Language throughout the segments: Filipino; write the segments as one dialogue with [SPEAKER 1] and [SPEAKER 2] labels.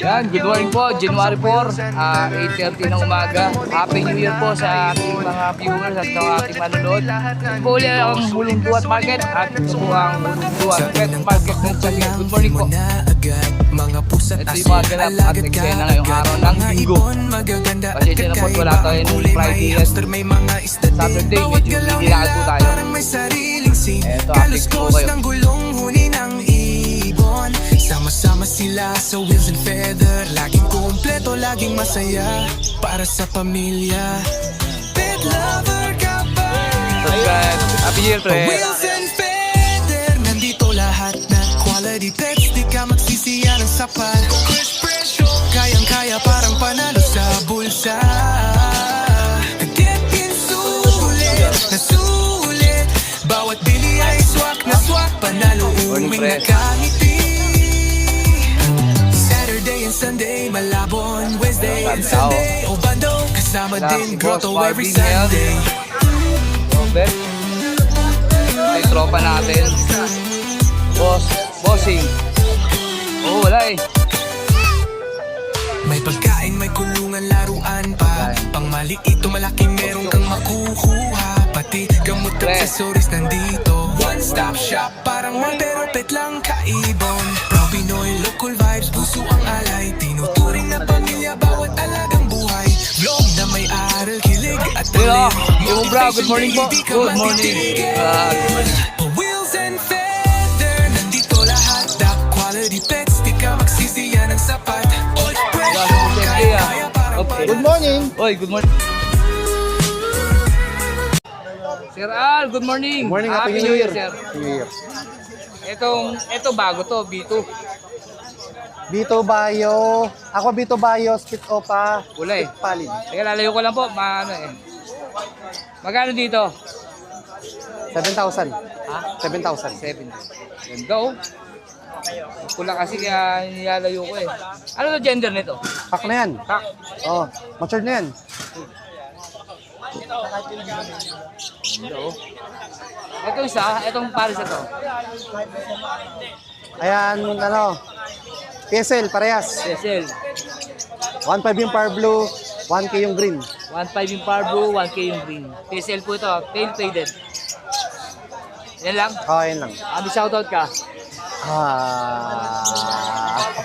[SPEAKER 1] Yan, good morning po, January 4, 8:30 ng umaga. Happy New Year po sa ating mga viewers at sa ating manonood. Ito po ulit ang Hulong Duat Market at ito po ang Hulong Duat Pet Market ng Sagat. Good morning po. Ito yung mga ganap at eksena ngayong araw ng linggo. Pasensya na po, wala tayo ng Friday at Saturday, medyo nilakad po tayo. Ito, update po kayo.
[SPEAKER 2] Sama-sama sila sa wheels and feather. Laging kumpleto, laging masaya para sa pamilya. Pet lover ka ba?
[SPEAKER 1] Subscribe. Happy New Year, pre.
[SPEAKER 2] Wheels and feather, nandito lahat na quality pets. Di ka magsisiya ng sapat. Fresh presyo, kayang-kaya parang panalo sa bulsa. Get in sulit na sulit. Bawat bili ay swak na swak. Panalo uming nakangiti. Saturday and Sunday, Malabon, Wednesday and Sunday, Obando, kasama din Grotto every Sunday.
[SPEAKER 1] Robert, ay tropa natin. Bossing. Oh, wala eh.
[SPEAKER 2] May pagkain, may kulungan, laruan pa. Pang maliit o malaki meron kang makukuha. Pati gamot at accessories nandito. One stop shop, parang mall pero pet lang kaibon. Pro Pinoy, local vibes, puso ang alay. Tinuturing na pamilya, bawat alagang buhay. Vlog na may aral, kilig at
[SPEAKER 1] Hello,
[SPEAKER 2] talim.
[SPEAKER 1] yung bro, good morning po. Good morning.
[SPEAKER 2] Wheels and feather, nandito lahat. Top quality pets, di ka magsisiya ng sapat. Old pressure, kaya parang
[SPEAKER 3] Good morning.
[SPEAKER 1] Oy, good morning. Sir Al, good morning.
[SPEAKER 3] Good morning,
[SPEAKER 1] Happy New Year, sir.
[SPEAKER 3] Happy New Year.
[SPEAKER 1] Ito bago to, B2.
[SPEAKER 3] Bito Bayo. Ako Bito Bayo, Spit Opa,
[SPEAKER 1] Wala eh.
[SPEAKER 3] Spit Palid.
[SPEAKER 1] Teka, lalayo ko lang po. Magkano dito?
[SPEAKER 3] 7,000.
[SPEAKER 1] Ha?
[SPEAKER 3] 7,000.
[SPEAKER 1] 7. Ganda oh. Kulang kasi kaya nilalayo ko eh. Ano to gender nito?
[SPEAKER 3] Pack na yan.
[SPEAKER 1] Kak.
[SPEAKER 3] Oh, matured na yan.
[SPEAKER 1] Ganda oh. Ito isa, itong pares na to.
[SPEAKER 3] Ayan, ano, PSL, parehas.
[SPEAKER 1] Cecil.
[SPEAKER 3] 1.5 yung Power Blue, 1K yung green.
[SPEAKER 1] 1.5 yung power blue, 1K yung green. TSL po ito, tail faded. Yan lang.
[SPEAKER 3] Oh, yun lang.
[SPEAKER 1] Abi shoutout ka.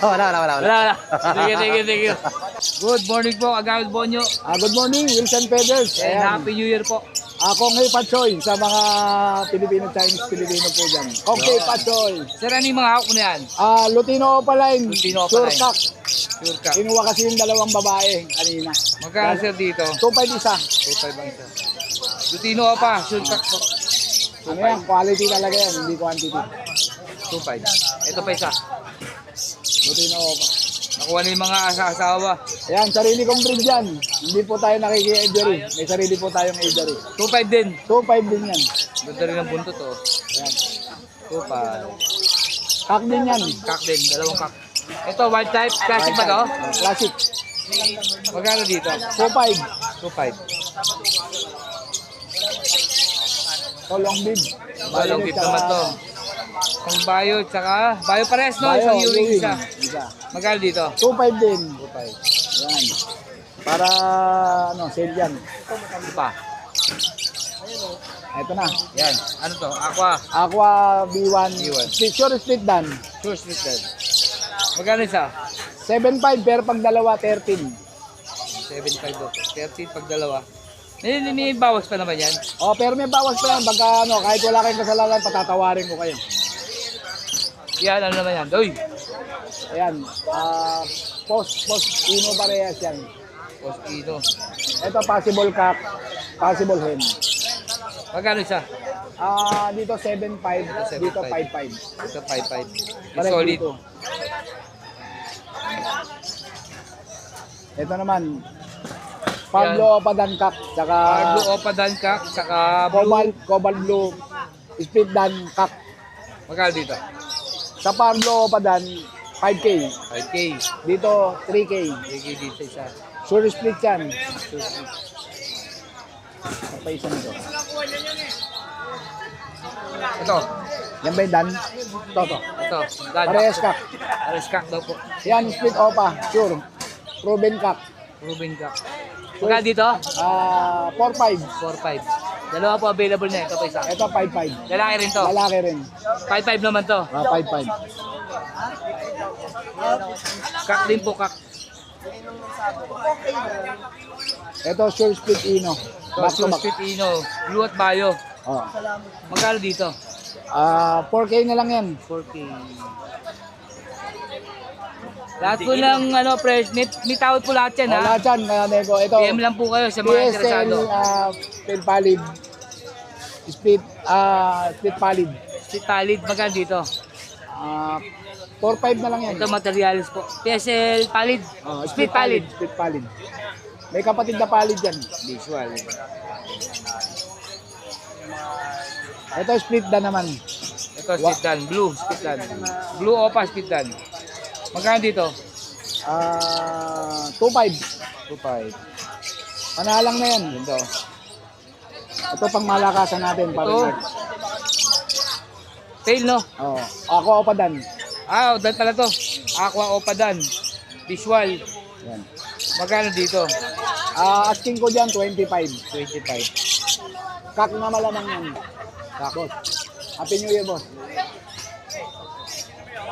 [SPEAKER 3] Wala.
[SPEAKER 1] Thank you. Good morning po, Agawad Bonyo.
[SPEAKER 4] Good morning, Wilson Feathers.
[SPEAKER 1] And
[SPEAKER 4] Ayan.
[SPEAKER 1] Happy New Year po.
[SPEAKER 4] Kong Hei Pachoy sa mga Pilipino po dyan. Kong Hei Pachoy.
[SPEAKER 1] Sir, ano yung mga hawak mo na yan?
[SPEAKER 4] Lutino Opaline.
[SPEAKER 1] Lutino Opaline.
[SPEAKER 4] Sure cock.
[SPEAKER 1] Sure ka.
[SPEAKER 4] Kinuha kasi yung dalawang babae kanina.
[SPEAKER 1] Magkano sir dito?
[SPEAKER 4] 2.5 isa.
[SPEAKER 1] 2.5 ang isa. Lutino ka pa, sure ka po.
[SPEAKER 4] Ano yan? Quality talaga yan, hindi quantity.
[SPEAKER 1] 2.5. Ito pa isa.
[SPEAKER 4] Lutino Opa.
[SPEAKER 1] Nakuha na yung mga asawa.
[SPEAKER 4] Ayan, sarili kong breed yan. Hindi po tayo nakiki-aviary. May sarili po tayong aviary.
[SPEAKER 1] 2.5 din.
[SPEAKER 4] 2.5 din yan.
[SPEAKER 1] Ganda rin ang buntot oh.
[SPEAKER 4] Ayan.
[SPEAKER 1] 2.5.
[SPEAKER 4] Cock din yan.
[SPEAKER 1] Kak din, dalawang kak. Ito, wild type. Classic ba to?
[SPEAKER 4] Classic.
[SPEAKER 1] Magkano dito?
[SPEAKER 4] 2.5.
[SPEAKER 1] 2.5.
[SPEAKER 4] So long bib.
[SPEAKER 1] Balong kit naman to. Ang bayo, tsaka bayo pares no? Isang Ewing isa. Magkano dito?
[SPEAKER 4] 2.5 din.
[SPEAKER 1] 2.5.
[SPEAKER 4] Yan. Para sale yan.
[SPEAKER 1] Ito pa.
[SPEAKER 4] Ito na.
[SPEAKER 1] Yan. Ano to? Aqua.
[SPEAKER 4] Aqua B1.
[SPEAKER 1] B1.
[SPEAKER 4] Sure split dan.
[SPEAKER 1] Sure split din. Magkano isa?
[SPEAKER 4] 7.5 pero pag dalawa 13.
[SPEAKER 1] 7.5 to. 13 pag dalawa. May bawas pa naman yan.
[SPEAKER 4] Pero may bawas pa yan. Pagka kahit wala kayong kasalanan, patatawarin ko kayo.
[SPEAKER 1] Yan, ano naman yan? Uy!
[SPEAKER 4] Ayan. Post Ino parehas yan.
[SPEAKER 1] Postino.
[SPEAKER 4] Ito possible cock, possible hen.
[SPEAKER 1] Magkano isa?
[SPEAKER 4] Dito 7.5, dito 5.5.
[SPEAKER 1] Ito 5.5.
[SPEAKER 4] Pareho
[SPEAKER 1] Solid.
[SPEAKER 4] dito. Ito naman. Pablo Opadan cock, saka
[SPEAKER 1] Blue Opa Dankak, saka blue.
[SPEAKER 4] Cobalt Blue, split dan cock.
[SPEAKER 1] Magkano dito?
[SPEAKER 4] Sa Pablo Opadan, 5K.
[SPEAKER 1] 5K.
[SPEAKER 4] Dito, 3K.
[SPEAKER 1] 3K dito isa.
[SPEAKER 4] Sure split yan.
[SPEAKER 1] Sure split.
[SPEAKER 4] Ano pa isa nito?
[SPEAKER 1] Ito.
[SPEAKER 4] Yan ba yung dan? Ito.
[SPEAKER 1] Ito, God.
[SPEAKER 4] Parehas kak.
[SPEAKER 1] Ariskak daw po.
[SPEAKER 4] Yan, split opa. Sure. Proven kak.
[SPEAKER 1] Ruben Cup. Magkano dito?
[SPEAKER 4] 4-5.
[SPEAKER 1] 4-5. Dalawa po available na. Ito pa isa.
[SPEAKER 4] Ito 5-5.
[SPEAKER 1] Lalaki rin to.
[SPEAKER 4] Lalaki rin.
[SPEAKER 1] 5-5 naman to.
[SPEAKER 4] 5-5.
[SPEAKER 1] Kak din po, kak.
[SPEAKER 4] Ito sure split ino. Back to
[SPEAKER 1] So,
[SPEAKER 4] back.
[SPEAKER 1] Sweet Ino. Blue at Bayo.
[SPEAKER 4] Oh.
[SPEAKER 1] Magkano dito?
[SPEAKER 4] 4K na lang yan.
[SPEAKER 1] 4K. Lahat po ng ano, fresh, may tawad po lahat yan, ha?
[SPEAKER 4] Lahat yan, kaya nego. Ito,
[SPEAKER 1] PM lang po kayo sa mga
[SPEAKER 4] PSL,
[SPEAKER 1] interesado.
[SPEAKER 4] pin palid. Split palid.
[SPEAKER 1] Si Talid, magkano dito?
[SPEAKER 4] 4-5 na lang yan.
[SPEAKER 1] Ito materials po. PSL Palid. Split Palid.
[SPEAKER 4] Split palid. May kapatid na palid yan.
[SPEAKER 1] Visual.
[SPEAKER 4] Ito split na naman.
[SPEAKER 1] Ito, split dan. Blue, split dan. Blue Opa, split dan. Magkano dito?
[SPEAKER 4] 2-5.
[SPEAKER 1] 2.5.
[SPEAKER 4] Panalang na yan.
[SPEAKER 1] Ito.
[SPEAKER 4] Ito pang malakasan natin.
[SPEAKER 1] Ito. Tail, no?
[SPEAKER 4] Oh, ako pa dan.
[SPEAKER 1] Dan pala to. Aqua Opa dan. Visual.
[SPEAKER 4] Yan.
[SPEAKER 1] Magkano dito?
[SPEAKER 4] Asking ko dyan 25.
[SPEAKER 1] 25.
[SPEAKER 4] Kak na malamang yan. Kak. Boss. Happy New Year, boss.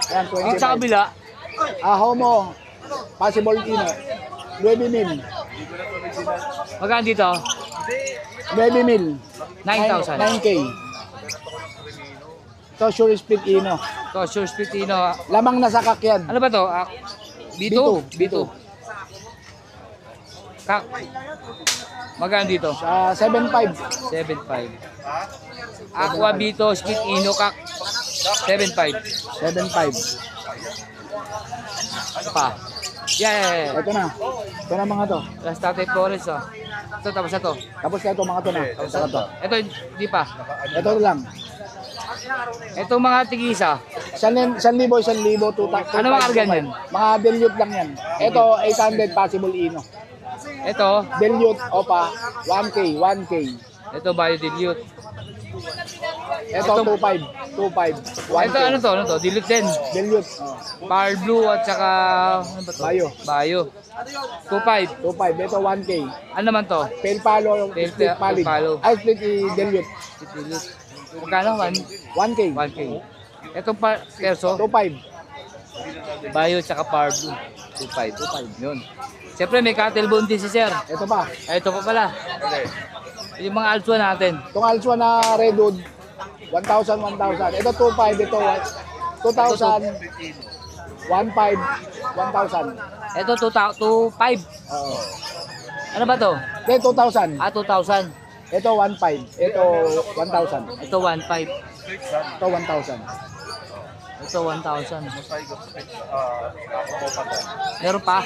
[SPEAKER 4] Yan, 25.
[SPEAKER 1] Ang sa kabila,
[SPEAKER 4] Homo. Possible Ino. 9,000.
[SPEAKER 1] magkano dito?
[SPEAKER 4] 9,000.
[SPEAKER 1] 9,000.
[SPEAKER 4] 9K. Ito, sure split Ino.
[SPEAKER 1] Ito, sure split Ino.
[SPEAKER 4] Lamang na sa kakyan.
[SPEAKER 1] Ano ba to? B2?
[SPEAKER 4] B2.
[SPEAKER 1] Kak. Magkano dito?
[SPEAKER 4] 7,500.
[SPEAKER 1] 7.5. Aqua Bito, split Ino, kak. 7.5.
[SPEAKER 4] 7,500.
[SPEAKER 1] Ito pa. Yeah.
[SPEAKER 4] Ito na. Ito na mga to.
[SPEAKER 1] Last Tatay Flores, oh. Ito, tapos ito.
[SPEAKER 4] Tapos na ito mga to na. Tapos na to.
[SPEAKER 1] Ito, di pa.
[SPEAKER 4] Ito lang.
[SPEAKER 1] Ito mga tigisa.
[SPEAKER 4] 1,000, 2,000.
[SPEAKER 1] Ano mga kargan yan?
[SPEAKER 4] Mga dilute lang yan. Ito, 800 possible Ino.
[SPEAKER 1] Ito,
[SPEAKER 4] Dilute, opa, 1K.
[SPEAKER 1] ito Bio Dilute.
[SPEAKER 4] Ito, 2,500. 1K.
[SPEAKER 1] Ito, ano to? Dilute din.
[SPEAKER 4] Dilute.
[SPEAKER 1] Power Blue at saka, ano ba to? Bio. 2.5.
[SPEAKER 4] 2,500. Ito, 1K.
[SPEAKER 1] Ano naman to?
[SPEAKER 4] Pale palo,
[SPEAKER 1] Pale
[SPEAKER 4] split palid.
[SPEAKER 1] palo.
[SPEAKER 4] Ay, split dilute.
[SPEAKER 1] Split Dilute. Magkano?
[SPEAKER 4] 1K.
[SPEAKER 1] 1K. Itong perso,
[SPEAKER 4] 2,500.
[SPEAKER 1] Bio at saka Power Blue. 2.5. Yun. Siyempre, may cattle bone din si sir.
[SPEAKER 4] Ito pa.
[SPEAKER 1] Ay, ito pa pala. Yung mga altsua natin.
[SPEAKER 4] Itong Alswa na redwood, 1,000. Ito 2,500. Ito 2,000. 1,500. 1,000.
[SPEAKER 1] Ito, 2.5.
[SPEAKER 4] Oo.
[SPEAKER 1] Ano ba to?
[SPEAKER 4] Ito 2,000.
[SPEAKER 1] 2,000.
[SPEAKER 4] Ito 1,500. Ito 1,000.
[SPEAKER 1] Ito, 1.5.
[SPEAKER 4] Ito 1,000.
[SPEAKER 1] Ito, 1,000. Meron pa?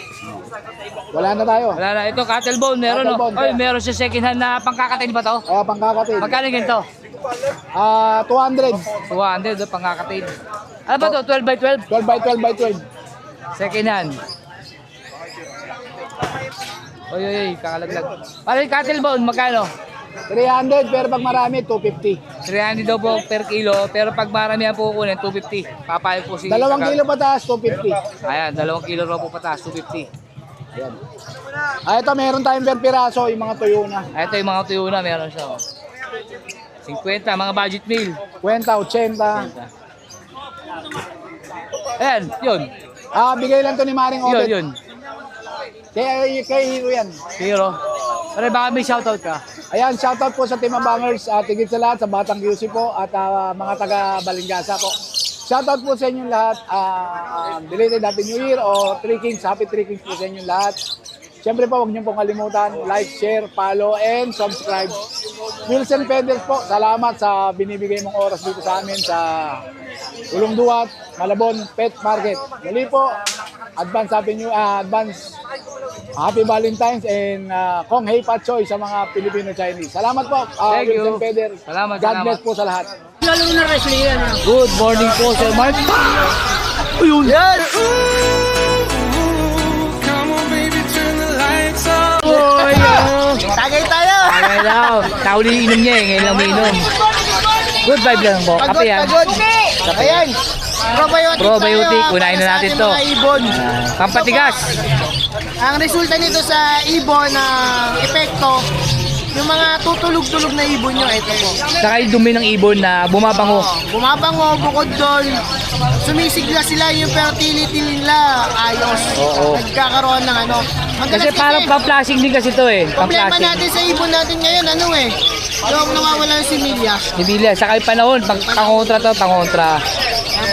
[SPEAKER 4] Wala na tayo.
[SPEAKER 1] Wala na. Ito, cattle bone. Meron, no?
[SPEAKER 4] Cattle bone,
[SPEAKER 1] Oy,
[SPEAKER 4] yeah.
[SPEAKER 1] meron siya second hand na pangkakatin ba to?
[SPEAKER 4] Pangkakatid.
[SPEAKER 1] Magkano ganito?
[SPEAKER 4] 200.
[SPEAKER 1] 200, no? Pangkakatin. Ano ba to? 12x12?
[SPEAKER 4] 12x12.
[SPEAKER 1] Second hand. Oy, kakalaglag. Para yung cattle bone, magkano?
[SPEAKER 4] 300, pero pag marami, 250.
[SPEAKER 1] 300 daw po per kilo, pero pag marami yan po kukunin, 250. Papayag po si...
[SPEAKER 4] 2 kilo pataas, 250.
[SPEAKER 1] Ayan, 2 kilo raw po pataas, 250.
[SPEAKER 4] Yan. Ito, meron tayong per piraso, yung mga tuyo na.
[SPEAKER 1] Ito yung mga tuyo na, meron siya. 50, mga budget meal.
[SPEAKER 4] 50, 80.
[SPEAKER 1] Ayan, yun.
[SPEAKER 4] Bigay lang to ni Maring Obet.
[SPEAKER 1] Yun.
[SPEAKER 4] Kay Hiro yan.
[SPEAKER 1] Hero. Pero baka may shoutout ka.
[SPEAKER 4] Ayan, shoutout po sa Team Abangers, tigit sa lahat, sa Batang QC po, at mga taga Balingasa po. Shoutout po sa inyong lahat, belated Happy New Year o 3 Kings, Happy 3 Kings po sa inyong lahat. Siyempre po, huwag niyo pong kalimutan, like, share, follow, and subscribe. Wilson Peders po, salamat sa binibigay mong oras dito sa amin sa Ulong Duat, Malabon Pet Market. Muli po, advance Happy Valentine's and Kong Hei Pat Choy sa mga Filipino-Chinese. Salamat po,
[SPEAKER 1] Thank you.
[SPEAKER 4] Wilson Peders.
[SPEAKER 1] Salamat,
[SPEAKER 4] God
[SPEAKER 1] salamat.
[SPEAKER 4] bless po sa lahat.
[SPEAKER 1] Good morning po, Sir Mark. Ayun.
[SPEAKER 4] Yes!
[SPEAKER 2] Come on baby, turn the lights off.
[SPEAKER 1] Boy,
[SPEAKER 4] Tagay tayo!
[SPEAKER 1] Tagay daw. Tauli inom niya eh. Ngayon lang may inom. Good vibe lang po. Kape yan.
[SPEAKER 4] Ayan!
[SPEAKER 5] Probiotic,
[SPEAKER 1] Probiotic,
[SPEAKER 5] tayo,
[SPEAKER 1] unahin na
[SPEAKER 5] para sa
[SPEAKER 1] natin
[SPEAKER 5] ating
[SPEAKER 1] to.
[SPEAKER 5] mga ibon.
[SPEAKER 1] Pampatigas.
[SPEAKER 5] Ang resulta nito sa ibon na epekto, yung mga tutulog-tulog na ibon nyo, ito po.
[SPEAKER 1] Saka yung dumi ng ibon na bumabango.
[SPEAKER 5] Bumabango, bukod doon, sumisigla sila yung fertility nila, ayos.
[SPEAKER 1] Oo.
[SPEAKER 5] Nagkakaroon ng ano.
[SPEAKER 1] Kasi parang pang-flashing din kasi to eh.
[SPEAKER 5] problema
[SPEAKER 1] Pang-flashing.
[SPEAKER 5] natin sa ibon natin ngayon, ano eh, yung nawawala ng similya.
[SPEAKER 1] Sibilya, saka yung panahon, pang-kontra to, pang-kontra.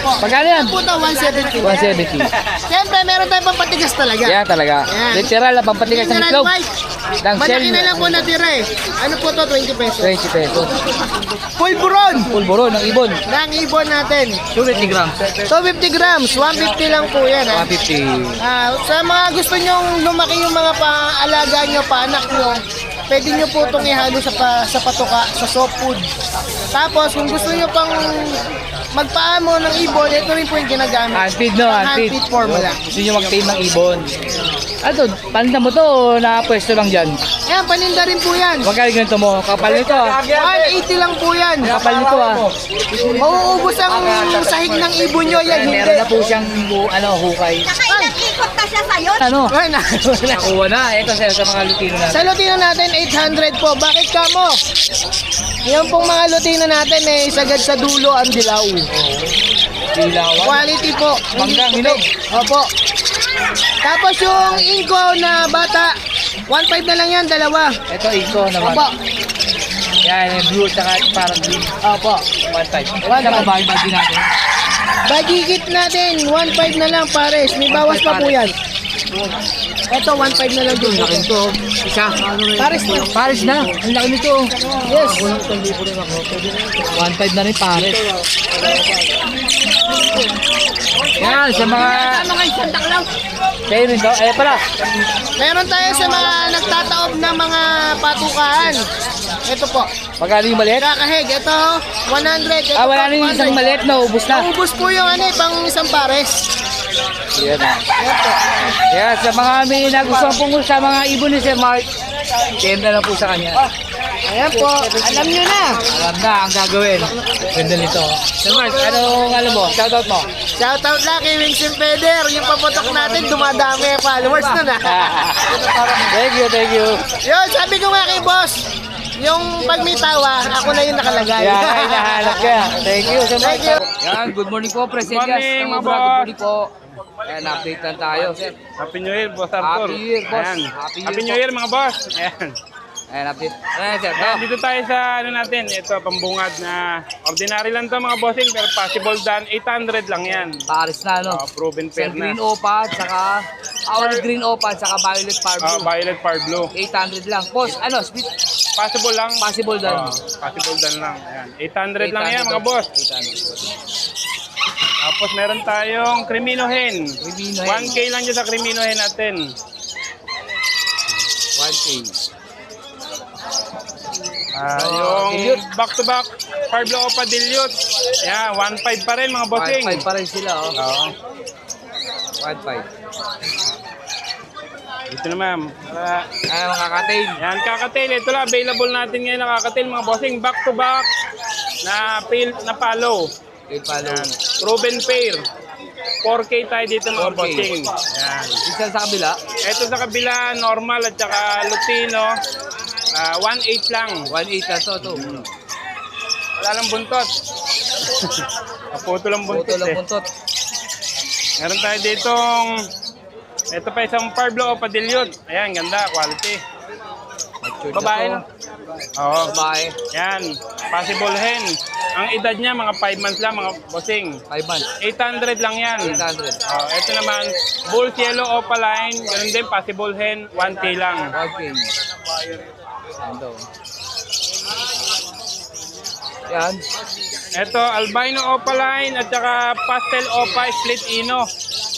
[SPEAKER 1] Pagkano yan?
[SPEAKER 5] Puta, 170.
[SPEAKER 1] 170.
[SPEAKER 5] Siyempre, meron tayong pampatigas talaga.
[SPEAKER 1] Yan talaga.
[SPEAKER 5] Yan.
[SPEAKER 1] Literal na pampatigas ng
[SPEAKER 5] Mineral
[SPEAKER 1] itlog.
[SPEAKER 5] white.
[SPEAKER 1] Ng shell.
[SPEAKER 5] Malaki na lang po natira eh. Ano po to, 20 pesos.
[SPEAKER 1] 20 pesos.
[SPEAKER 5] Pulburon
[SPEAKER 1] Pulburo ng ibon.
[SPEAKER 5] ng ibon natin.
[SPEAKER 1] 250 grams.
[SPEAKER 5] 250 grams, 150 lang po yan ha.
[SPEAKER 1] 150.
[SPEAKER 5] Sa mga gusto nyong lumaki yung mga paalaga nyo, paanak nyo, pwede nyo po itong ihalo sa patuka, sa soft food. Tapos kung gusto nyo pang magpaamo ng ibon, ito rin po yung ginagamit.
[SPEAKER 1] Handfeed no, handfeed.
[SPEAKER 5] Handfeed formula.
[SPEAKER 1] Gusto nyo mag-tame ng ibon. Ano, paninda mo to o nakapwesto lang dyan?
[SPEAKER 5] Yan, paninda rin po yan.
[SPEAKER 1] Magkano ganito mo? Kapal nito ah.
[SPEAKER 5] 180 lang po yan.
[SPEAKER 1] Kapal nito ah.
[SPEAKER 5] Mauubos ang sahig ng ibon nyo yan.
[SPEAKER 1] Meron na po siyang hukay.
[SPEAKER 6] Nakailang-ikot na siya sa'yo.
[SPEAKER 1] Ano?
[SPEAKER 5] Ay,
[SPEAKER 1] Nakuha na. Ito sa mga Lutino na.
[SPEAKER 5] Sa Lutino natin, 800 po. Bakit ka mo? Yung pong mga Lutino natin, isagad sa dulo ang dilaw.
[SPEAKER 1] Dilawan.
[SPEAKER 5] Quality po.
[SPEAKER 1] Manggang hinog.
[SPEAKER 5] Opo. Tapos yung inko na bata, 1.5 na lang yan, dalawa.
[SPEAKER 1] Ito, Iko naman.
[SPEAKER 5] Opo.
[SPEAKER 1] Yan, yung blue tsaka parang green.
[SPEAKER 5] Opo.
[SPEAKER 1] 1.5. Ito na bahay bagi natin.
[SPEAKER 5] Bagigit natin, 1.5 na lang pares. May bawas pa po yan. Ito, 1.5 na lang din.
[SPEAKER 1] Laki nito. Isa.
[SPEAKER 5] Pares na.
[SPEAKER 1] Pares na. Ang laki nito.
[SPEAKER 5] Yes.
[SPEAKER 1] 1.5 na rin pares. Yan, sa mga... Kayo rin to. Eh pala.
[SPEAKER 5] Meron tayo sa mga nagtataob ng mga patukaan. Ito po.
[SPEAKER 1] Magkano yung maliit?
[SPEAKER 5] Kakaheg, ito 100. Ito
[SPEAKER 1] Wala na yung isang maliit na ubus na.
[SPEAKER 5] Ubus po yung pang isang pares.
[SPEAKER 1] Yan na. Yan, sa mga may nagustuhan po sa mga ibon ni Sir Mark, PM na lang po sa kanya.
[SPEAKER 5] Ayan po, alam nyo na.
[SPEAKER 1] Alam na ang gagawin. Ganda nito. Sir Mark, anong alam mo? Shoutout mo.
[SPEAKER 5] Shoutout lang kay Wings and Feather. Yung paputok natin, dumadami ang followers na na.
[SPEAKER 1] Thank you, thank you.
[SPEAKER 5] Yun, sabi ko nga kay boss, yung pag may tawa, ako na yung nakalagay.
[SPEAKER 1] Yan, ay nahanap ka. Thank you, Sir Mark.
[SPEAKER 5] Thank you.
[SPEAKER 1] Yan, good morning po, President Gas.
[SPEAKER 7] Morning,
[SPEAKER 1] Good
[SPEAKER 7] mga boss.
[SPEAKER 1] morning po. Ayan, update lang tayo, Sir.
[SPEAKER 7] Happy New Year, Boss Arthur.
[SPEAKER 1] Happy Year, boss.
[SPEAKER 7] Ayan.
[SPEAKER 1] Happy Year
[SPEAKER 7] Happy New
[SPEAKER 1] po.
[SPEAKER 7] Year, mga boss. Ayan.
[SPEAKER 1] Ayan, update. Ayan, Sir.
[SPEAKER 7] Ayan, dito tayo sa ano natin. Ito, pambungad na ordinary lang to mga bossing, pero possible done. 800 lang yan.
[SPEAKER 1] Paris na, no?
[SPEAKER 7] Proven
[SPEAKER 1] Sir
[SPEAKER 7] pair na.
[SPEAKER 1] Green Opa, saka Olive Green Opa, saka Violet Far Blue.
[SPEAKER 7] Violet Far Blue.
[SPEAKER 1] 800 lang. Boss, ano, speed,
[SPEAKER 7] Possible lang.
[SPEAKER 1] possible done.
[SPEAKER 7] Possible done lang. Ayan. 800 lang yan, mga boss.
[SPEAKER 1] 800.
[SPEAKER 7] Tapos meron tayong Crimino Hen.
[SPEAKER 1] Crimino Hen.
[SPEAKER 7] 1K lang dyan sa Crimino Hen natin.
[SPEAKER 1] 1K.
[SPEAKER 7] Yung
[SPEAKER 1] Dilute.
[SPEAKER 7] back-to-back Parblo Opa Dilute. Yan, 1.5 pa rin mga bossing.
[SPEAKER 1] 1.5 pa rin sila, oh.
[SPEAKER 7] Oo.
[SPEAKER 1] 1.5.
[SPEAKER 7] Dito na ma'am.
[SPEAKER 1] Ayan, mga kakatain.
[SPEAKER 7] Yan, kakatail. Ito lang, available natin ngayon na kakatail mga bossing. Back-to-back na palo.
[SPEAKER 1] Kate Palo.
[SPEAKER 7] Yan. Proven pair. 4K tayo dito mga
[SPEAKER 1] 4K.
[SPEAKER 7] bossing. Yan.
[SPEAKER 1] Isa sa kabila,
[SPEAKER 7] Ito sa kabila, normal at saka Lutino. 1.8 lang.
[SPEAKER 1] 1.8 lang to.
[SPEAKER 7] Wala lang buntot. Kaputo lang buntot
[SPEAKER 1] Puto lang
[SPEAKER 7] eh.
[SPEAKER 1] buntot.
[SPEAKER 7] Meron tayo ditong ito pa isang Parblo o Padilyon. Ayan, ganda, quality.
[SPEAKER 1] Matured
[SPEAKER 7] Babae
[SPEAKER 1] na
[SPEAKER 7] na.
[SPEAKER 1] to.
[SPEAKER 7] Oo.
[SPEAKER 1] Babae.
[SPEAKER 7] Yan, possible hen. Ang edad niya mga 5 months lang mga bossing.
[SPEAKER 1] 5 months.
[SPEAKER 7] 800 lang yan.
[SPEAKER 1] 800.
[SPEAKER 7] Ito naman, Bulls Yellow Opaline. Ganun din, possible hen, 1K lang.
[SPEAKER 1] 1K. Ando. Yan.
[SPEAKER 7] Ito, Albino Opaline at saka Pastel Opa Split Ino.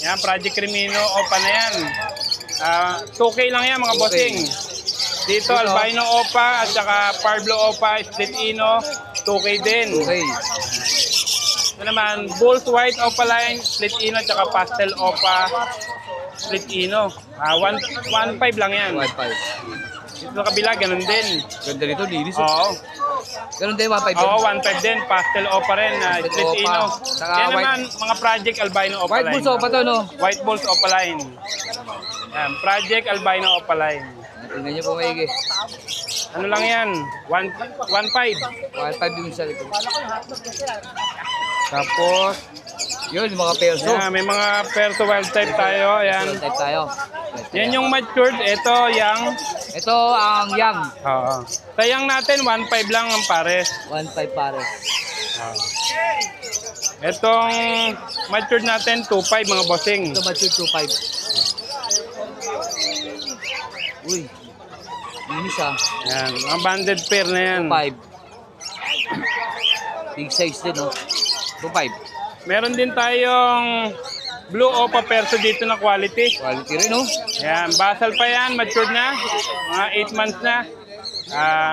[SPEAKER 7] Yan, Project Crimino Opa na yan. 2K lang yan mga
[SPEAKER 1] 2K.
[SPEAKER 7] bossing. Dito, Albino Opa at saka Parblo Opa Split Ino, 2K din.
[SPEAKER 1] 2K.
[SPEAKER 7] Ito naman, Bulls White Opaline, Split Ino at saka Pastel Opa Split Ino. 1.5 lang yan.
[SPEAKER 1] 1.5.
[SPEAKER 7] Dito sa kabila, ganun din.
[SPEAKER 1] Ganda nito, linis.
[SPEAKER 7] Oo.
[SPEAKER 1] Ganun din, 1.5
[SPEAKER 7] Oo,
[SPEAKER 1] yun.
[SPEAKER 7] 1.5 din. Pastel Opa rin.
[SPEAKER 1] Pastel
[SPEAKER 7] Split
[SPEAKER 1] Opa.
[SPEAKER 7] Ino.
[SPEAKER 1] Saka
[SPEAKER 7] Yan
[SPEAKER 1] white-
[SPEAKER 7] naman, mga Project Albino Opa
[SPEAKER 1] White
[SPEAKER 7] line.
[SPEAKER 1] Bulls Opa to, no?
[SPEAKER 7] White Bulls Opa line. Yan, Project Albino Opa line.
[SPEAKER 1] Tingnan nyo po maigi.
[SPEAKER 7] Ano lang yan? 1.5.
[SPEAKER 1] 1.5 yung sa likod.
[SPEAKER 7] Tapos,
[SPEAKER 1] Yun, yung mga perso.
[SPEAKER 7] yan, may mga perso wild type tayo. Ayan.
[SPEAKER 1] Type tayo.
[SPEAKER 7] Yan yung matured. Ito, yang.
[SPEAKER 1] Ito ang young.
[SPEAKER 7] Oo. Sa yang natin, 1.5 lang ang pares.
[SPEAKER 1] 1.5 pares.
[SPEAKER 7] Itong matured natin, 2.5 mga bossing.
[SPEAKER 1] Ito mature 2.5. Uy. Linis ah.
[SPEAKER 7] Yan, mga banded pair na yan.
[SPEAKER 1] 2.5. Big size din, no? 2.5.
[SPEAKER 7] Meron din tayong Blue Opa Perso dito na quality.
[SPEAKER 1] Quality rin, no?
[SPEAKER 7] Yan, basal pa yan, matured na. Mga 8 months na.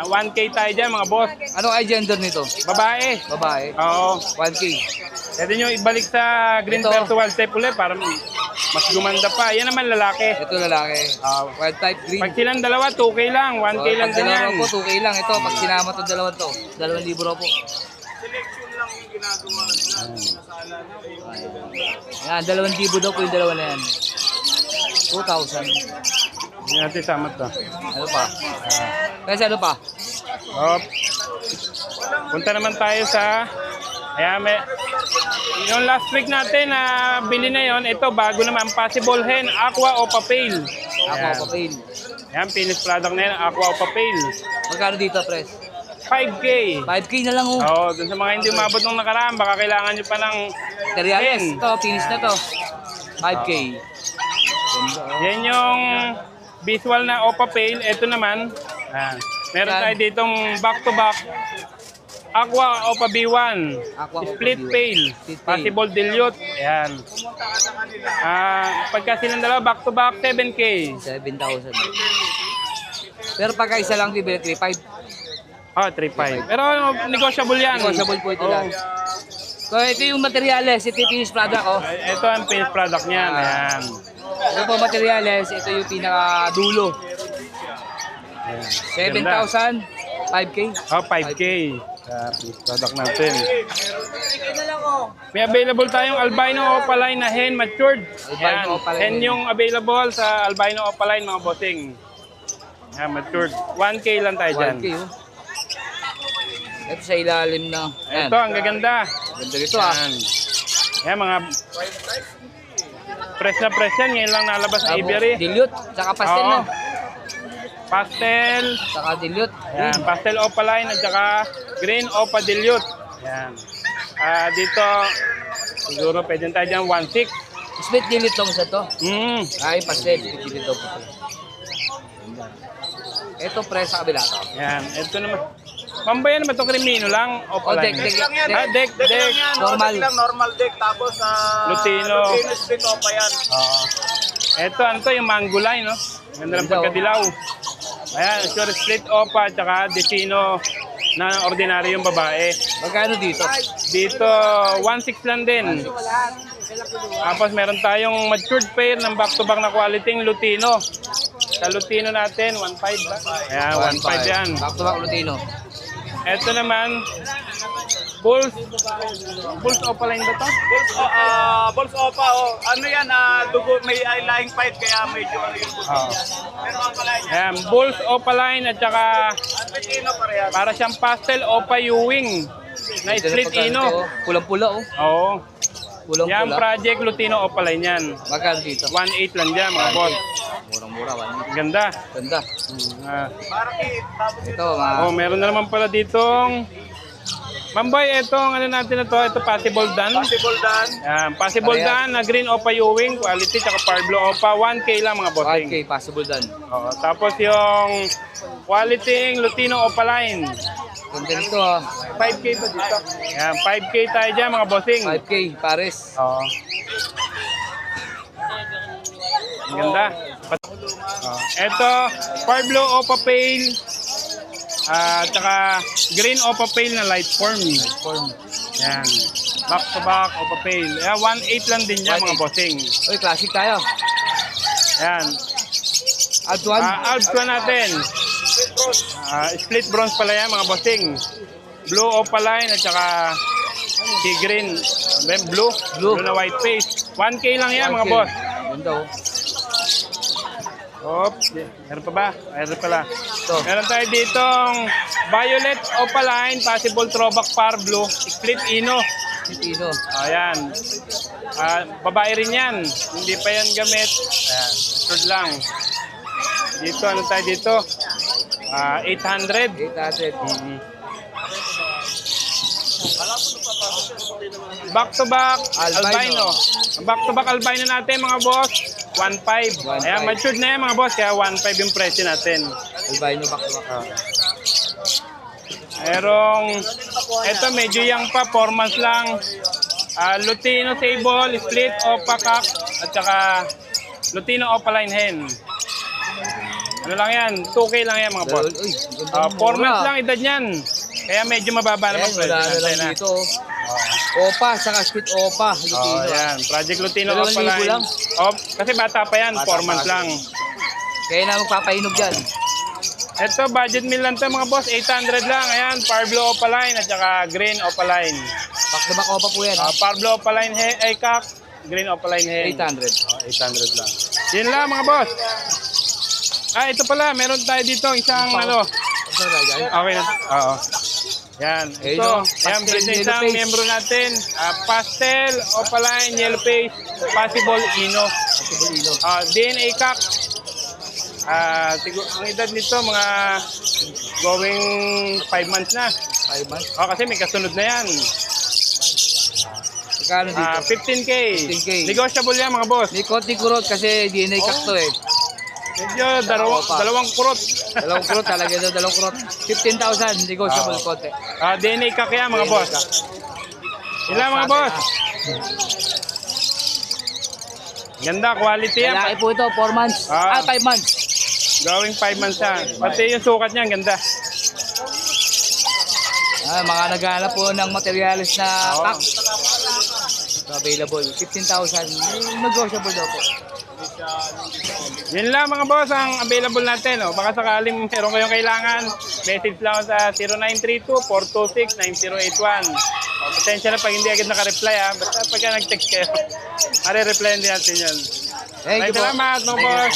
[SPEAKER 7] 1K tayo dyan mga boss.
[SPEAKER 1] Ano ay gender nito?
[SPEAKER 7] Babae.
[SPEAKER 1] Babae.
[SPEAKER 7] Oo.
[SPEAKER 1] 1K.
[SPEAKER 7] Pwede nyo ibalik sa Green
[SPEAKER 1] Ito.
[SPEAKER 7] Perso Wild Type ulit para mas gumanda pa. Yan naman lalaki.
[SPEAKER 1] Ito lalaki. Wild type green.
[SPEAKER 7] Pag silang dalawa, 2K lang. 1K lang din yan.
[SPEAKER 1] po, 2K lang. Ito, pag sinama to dalawa to, 2,000 raw po. Yan, 2,000 daw po yung dalawa na yan. 2,000.
[SPEAKER 7] Hindi natin sama to.
[SPEAKER 1] Ano pa? Kasi ano pa?
[SPEAKER 7] Hop. Punta naman tayo sa... Ayan, yung last week natin na bili na yon, ito bago naman, Possible Hen, Aqua Opa Pale.
[SPEAKER 1] Ako, papel.
[SPEAKER 7] Yan, finished product na yan, Aqua Opa Pale.
[SPEAKER 1] Magkano dito, pres?
[SPEAKER 7] 5K.
[SPEAKER 1] 5K na lang, oh.
[SPEAKER 7] Oo, dun sa mga hindi umabot nung nakaraan, baka kailangan nyo pa ng
[SPEAKER 1] Materials.
[SPEAKER 7] 10.
[SPEAKER 1] Ito, finish na to. 5K. Ganda, oh.
[SPEAKER 7] Yan yung visual na Opa Pale. Ito naman, meron
[SPEAKER 1] Yan.
[SPEAKER 7] tayo ditong back-to-back Aqua Opa B1.
[SPEAKER 1] Aqua Opa
[SPEAKER 7] Split
[SPEAKER 1] B1.
[SPEAKER 7] Pale.
[SPEAKER 1] Split Pale.
[SPEAKER 7] Possible Dilute. Ayan. Pagka silang dalawa, back-to-back, 7K.
[SPEAKER 1] 7,000. Pero pagka isa lang, bibili 3,500.
[SPEAKER 7] Oh, 3.5. Pero negotiable yan.
[SPEAKER 1] Negotiable po ito
[SPEAKER 7] Oo.
[SPEAKER 1] lang. So, ito yung materials. Ito yung finished product, oh.
[SPEAKER 7] Ito ang finished product niyan. Ayan.
[SPEAKER 1] Ito po materials. Ito yung pinaka-dulo. 7,000. 5K.
[SPEAKER 7] Oh, 5K. Finished product natin. May available tayong albino opaline na hen matured.
[SPEAKER 1] Albino opaline
[SPEAKER 7] Hen
[SPEAKER 1] hen.
[SPEAKER 7] yung available sa albino opaline mga bossing. Yan, matured. 1K lang tayo dyan.
[SPEAKER 1] 1K, oh. Ito sa ilalim na. Ayan.
[SPEAKER 7] Ito, ang gaganda.
[SPEAKER 1] Ganda rito, ah.
[SPEAKER 7] Yan. Yan, mga fresh na fresh yan. Ngayon lang nalabas ng aviary.
[SPEAKER 1] Dilute. Tsaka pastel,
[SPEAKER 7] Oo.
[SPEAKER 1] no?
[SPEAKER 7] Pastel.
[SPEAKER 1] Tsaka dilute.
[SPEAKER 7] Yan, pastel opaline at saka green opa dilute. Yan. Dito, siguro pwede tayo dyan 1.6.
[SPEAKER 1] Split dilute tong sa to. Ay, pastel. Split dilute daw po ito. Ito, press sa kabila to.
[SPEAKER 7] Yan, ito naman. Pambayan naman ito krimino lang.
[SPEAKER 1] Oh,
[SPEAKER 7] Opaline.
[SPEAKER 1] deck.
[SPEAKER 7] Deck.
[SPEAKER 1] Normal.
[SPEAKER 8] Normal deck, tapos
[SPEAKER 7] Lutino.
[SPEAKER 8] Lutino split opa yan.
[SPEAKER 7] Oo. Ito, ano to, yung mango line, no? Ganda ng pagkadilaw. Ayan, sure split opa, tsaka Decino na ordinary yung babae.
[SPEAKER 1] Magkano dito?
[SPEAKER 7] Dito, 1.6 lang din. Tapos meron tayong matured pair ng back-to-back na quality ng Lutino. Sa Lutino natin, 1.5 ba? Ayan, 1.5 yan.
[SPEAKER 1] Back to back Lutino.
[SPEAKER 7] Ito naman, Bulls Opaline ba to?
[SPEAKER 8] Balls opa, ano yan, dugo, may lying pipe, kaya medyo ano yung dugo.
[SPEAKER 7] Oo.
[SPEAKER 8] Pero ang pala niya,
[SPEAKER 7] Ayan, Bulls Opaline at saka
[SPEAKER 8] Lutino parehas.
[SPEAKER 7] para siyang pastel Opa Ewing na split ino.
[SPEAKER 1] Pulang-pula, oh.
[SPEAKER 7] Oo. Yan,
[SPEAKER 1] Pulang-pula.
[SPEAKER 7] Project Lutino Opaline yan.
[SPEAKER 1] Magkano dito?
[SPEAKER 7] 1.8 lang dyan mga boss.
[SPEAKER 1] Murang-mura, 1.
[SPEAKER 7] Ganda.
[SPEAKER 1] Ganda.
[SPEAKER 8] Parang tapos
[SPEAKER 1] Ito, mga...
[SPEAKER 7] Oh, meron na naman pala ditong Mambay, itong ano natin na to, ito Possible Dan.
[SPEAKER 8] possible dan.
[SPEAKER 7] Yan, Possible Dan na green Opa Ewing, quality, tsaka Parblo Opa, 1K lang mga bossing.
[SPEAKER 1] 1K, possible done.
[SPEAKER 7] Oo, tapos yung quality Lutino Opaline,
[SPEAKER 1] Ganda nito, ah.
[SPEAKER 7] 5K ba dito? Yan, 5K tayo dyan mga bossing.
[SPEAKER 1] 5K, pares.
[SPEAKER 7] Oo. Ang ganda. Ito, Parblo Opa Pale, tsaka green Opa Pale na light form. Yan. Back to back Opa Pale. 1.8 lang din dyan mga
[SPEAKER 1] 1.8.
[SPEAKER 7] bossing.
[SPEAKER 1] Uy, classic tayo.
[SPEAKER 7] Yan.
[SPEAKER 1] Add one.
[SPEAKER 7] Add ko natin. Split bronze pala yan mga bossing. Blue opaline at saka sea green. Then blue na white face. 1K lang yan mga
[SPEAKER 1] 1K.
[SPEAKER 7] boss.
[SPEAKER 1] Ganda oh.
[SPEAKER 7] Oops, meron pa ba? Meron pala.
[SPEAKER 1] Ito.
[SPEAKER 7] Meron tayo ditong violet opaline, possible throwback par blue, split ino.
[SPEAKER 1] Tino.
[SPEAKER 7] Ayan. Babae rin yan. Hindi pa yan gamit. Ayan. Short lang. Dito, ano tayo dito? 800.
[SPEAKER 1] 800.
[SPEAKER 7] Back to back
[SPEAKER 1] Albino.
[SPEAKER 7] albino. Back to back albino natin mga boss. 1.5.
[SPEAKER 1] 1.5.
[SPEAKER 7] Ayan, matured na yan mga boss. Kaya 1.5 yung presyo natin.
[SPEAKER 1] Albino back to back.
[SPEAKER 7] Merong, eto medyo young pa, 4 months lang. Lutino sable, split opa cock, at saka Lutino opaline hen. Ano lang yan, 2K lang yan mga boss.
[SPEAKER 1] Uy, ganda
[SPEAKER 7] 4 months lang edad niyan. Kaya medyo mababa naman
[SPEAKER 1] Ayan, wala na lang
[SPEAKER 7] na.
[SPEAKER 1] dito. Opa, saka split opa. Lutino.
[SPEAKER 7] Yan, Project Lutino
[SPEAKER 1] 2,000
[SPEAKER 7] opaline.
[SPEAKER 1] lang?
[SPEAKER 7] Kasi bata pa yan, 4 months lang.
[SPEAKER 1] Kaya na magpapainog dyan.
[SPEAKER 7] Ito, budget meal lang to mga boss, 800 lang. Ayan, Parblo opaline at saka green opaline.
[SPEAKER 1] Back to back opa po yan.
[SPEAKER 7] Parblo opaline ay cock, green opaline hen.
[SPEAKER 1] 800.
[SPEAKER 7] 800 lang. Yun lang mga boss. Ito pala, meron tayo dito isang ano. Okay na. Oo. Yan.
[SPEAKER 1] Ayun,
[SPEAKER 7] Ito,
[SPEAKER 1] oh.
[SPEAKER 7] yan,
[SPEAKER 1] Pastel
[SPEAKER 7] present
[SPEAKER 1] yellow
[SPEAKER 7] isang
[SPEAKER 1] face.
[SPEAKER 7] membro natin. Pastel, opaline, yellow face, possible ino.
[SPEAKER 1] Possible ino.
[SPEAKER 7] DNA cock. Ang edad nito mga going 5 months na.
[SPEAKER 1] 5 months.
[SPEAKER 7] Kasi may kasunod na yan.
[SPEAKER 1] Magkano dito?
[SPEAKER 7] 15K.
[SPEAKER 1] 15K.
[SPEAKER 7] Negotiable yan mga boss.
[SPEAKER 1] May konti kurot kasi DNA kakto eh.
[SPEAKER 7] Medyo dalawang kurot.
[SPEAKER 1] Dalawang kurot talaga daw, dalawang kurot. 15,000, negotiable konti.
[SPEAKER 7] DNA cock yan mga boss. Ilan mga boss? Ganda, quality yan.
[SPEAKER 1] Lalaki po ito, 4 months. 5 months.
[SPEAKER 7] Going 5 months yan. Pati yung sukat niya, ganda.
[SPEAKER 1] Mga naghahanap po ng materials na pack. Available. 15,000. Negotiable daw po.
[SPEAKER 7] Yun lang mga boss ang available natin. Baka sakaling meron kayong kailangan, message lang sa 0932-426-9081. Potential na pag hindi agad naka-reply basta pagka nag-text kayo, marireplyan din natin yan.
[SPEAKER 1] Thank you po.
[SPEAKER 7] Salamat mga boss.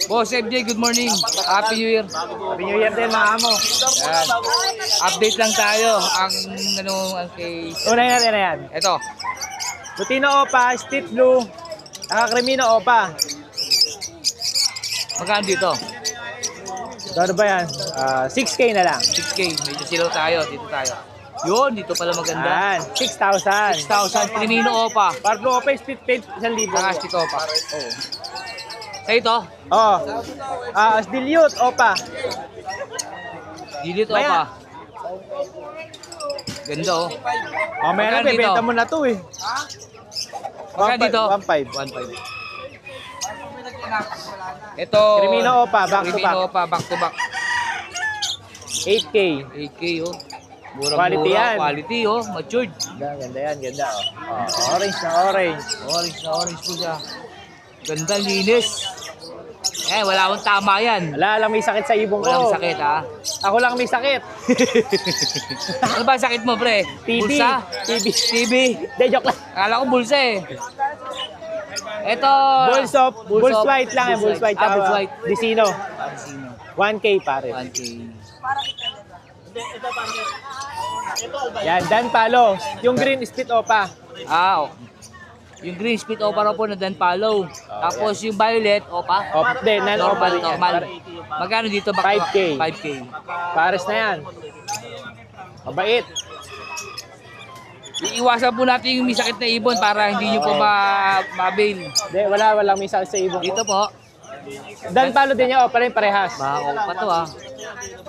[SPEAKER 1] Boss FJ, good morning. Happy New Year.
[SPEAKER 7] Happy New Year din mga amo.
[SPEAKER 1] Yan. Update lang tayo. Ang kay...
[SPEAKER 8] Unay natin na yan.
[SPEAKER 1] Ito.
[SPEAKER 8] Lutino Opa, Split Blue, Cremino Opa.
[SPEAKER 1] Magkano dito?
[SPEAKER 8] Ano ba yan? 6K na lang.
[SPEAKER 1] 6K. Medyo silaw tayo. Dito tayo. Yun, dito pala maganda.
[SPEAKER 8] Yan, 6,000.
[SPEAKER 1] 6,000. Crimino Opa.
[SPEAKER 8] Parblo Opa, Split Page, 1,000.
[SPEAKER 1] Saka split Opa. Sa ito,
[SPEAKER 8] Oh. Dilute Opa.
[SPEAKER 1] Dilit Opa. Ganda oh.
[SPEAKER 8] Mamaya na,
[SPEAKER 1] Magkano dito?
[SPEAKER 8] bebenta mo na to eh.
[SPEAKER 1] Magkano dito?
[SPEAKER 8] 1,500.
[SPEAKER 1] 1.5. Ito.
[SPEAKER 8] Crimino Opa, back to
[SPEAKER 1] Crimino
[SPEAKER 8] back.
[SPEAKER 1] Opa, back to back.
[SPEAKER 8] 8K.
[SPEAKER 1] 8K oh. Murang
[SPEAKER 8] Quality
[SPEAKER 1] mura.
[SPEAKER 8] yan.
[SPEAKER 1] Quality oh. Matured.
[SPEAKER 8] Ganda yan, ganda oh. Orange na orange.
[SPEAKER 1] Orange na orange po siya. Ganda, linis. Wala akong tama yan.
[SPEAKER 8] Wala lang may sakit sa ibong ko.
[SPEAKER 1] Walang sakit ha.
[SPEAKER 8] Ako lang may sakit.
[SPEAKER 1] Ano ba sakit mo pre?
[SPEAKER 8] TB.
[SPEAKER 1] Bulsa?
[SPEAKER 8] TB.
[SPEAKER 1] TB.
[SPEAKER 8] De, joke lang.
[SPEAKER 1] Akala ko bulsa eh. Ito.
[SPEAKER 8] Bulls white lang eh. Bulls white.
[SPEAKER 1] Bulls white.
[SPEAKER 8] Dicino.
[SPEAKER 1] Sino?
[SPEAKER 8] 1K pare.
[SPEAKER 1] 1K.
[SPEAKER 8] Yan, Dan Palo. Yung green split opa.
[SPEAKER 1] Oh. Yung green split opa raw po na Dan Palo. Tapos yung violet opa.
[SPEAKER 8] Op din, non-opa rin yan.
[SPEAKER 1] Normal. Magkano dito?
[SPEAKER 8] 5K.
[SPEAKER 1] 5K.
[SPEAKER 8] Pares na yan. Mabait.
[SPEAKER 1] Iiwasan po natin yung may sakit na ibon para hindi nyo po ma-bail.
[SPEAKER 8] De, walang may sakit sa ibong
[SPEAKER 1] Dito
[SPEAKER 8] ko.
[SPEAKER 1] po.
[SPEAKER 8] Dan Palo din yan, opa rin parehas.
[SPEAKER 1] Baka pa to ah.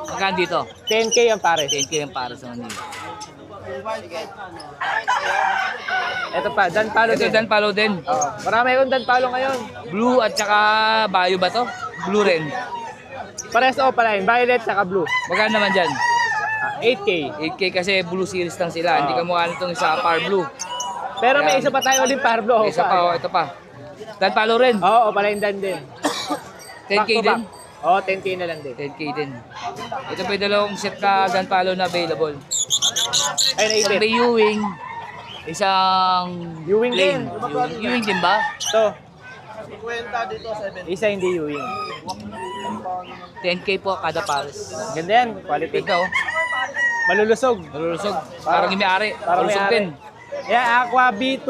[SPEAKER 1] Magkano dito?
[SPEAKER 8] 10K ang pares.
[SPEAKER 1] 10K yung para sa Manila.
[SPEAKER 8] Ito pa, Dan Palo
[SPEAKER 1] Ito
[SPEAKER 8] din.
[SPEAKER 1] Dan Palo din.
[SPEAKER 8] Marami akong Dan Palo ngayon.
[SPEAKER 1] Blue at saka bio ba to? Blue rin.
[SPEAKER 8] Parehas opa line, violet saka blue.
[SPEAKER 1] Magkano naman dyan?
[SPEAKER 8] 8K.
[SPEAKER 1] 8K kasi blue series lang sila. Hindi ka mukha nitong isa par blue.
[SPEAKER 8] Pero may isa pa tayo ulit Parblo.
[SPEAKER 1] Isa pa, ito pa. Dan Palo rin.
[SPEAKER 8] Oo, opa line Dan din.
[SPEAKER 1] 10K
[SPEAKER 8] Back to
[SPEAKER 1] din.
[SPEAKER 5] Oo, 10K na lang din.
[SPEAKER 1] 10K din. Ito pa yung dalawang set na gun palo na available.
[SPEAKER 5] Ay,
[SPEAKER 1] Isang
[SPEAKER 5] naipit.
[SPEAKER 1] may Ewing, isang
[SPEAKER 5] Ewing
[SPEAKER 1] plain.
[SPEAKER 5] din.
[SPEAKER 1] Ewing din ba?
[SPEAKER 5] Ito. Isa hindi Ewing.
[SPEAKER 1] 10K po kada pares.
[SPEAKER 5] Ganda yan, quality.
[SPEAKER 1] Ito, oh.
[SPEAKER 5] Malulusog.
[SPEAKER 1] Malulusog. Parang yung may-ari.
[SPEAKER 5] Parang
[SPEAKER 1] Malusog
[SPEAKER 5] may-ari.
[SPEAKER 1] din.
[SPEAKER 5] Yeah, Aqua B2.